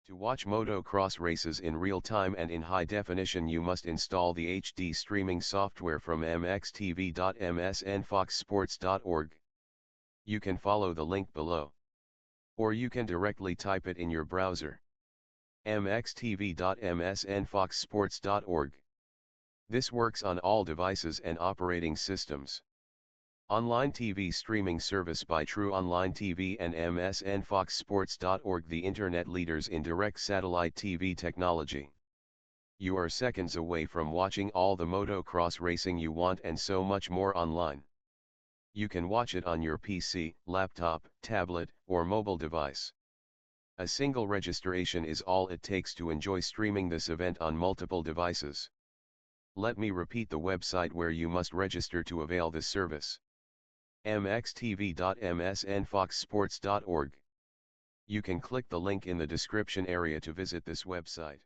To watch motocross races in real time and in high definition, you must install the HD streaming software from mxtv.msnfoxsports.org. You can follow the link below. Or you can directly type it in your browser. mxtv.msnfoxsports.org. This works on all devices and operating systems. Online TV streaming service by True Online TV and msnfoxsports.org, the internet leaders in direct satellite TV technology. You are seconds away from watching all the motocross racing you want and so much more online. You can watch it on your PC, laptop, tablet, or mobile device. A single registration is all it takes to enjoy streaming this event on multiple devices. Let me repeat the website where you must register to avail this service. mxtv.msnfoxsports.org. You can click the link in the description area to visit this website.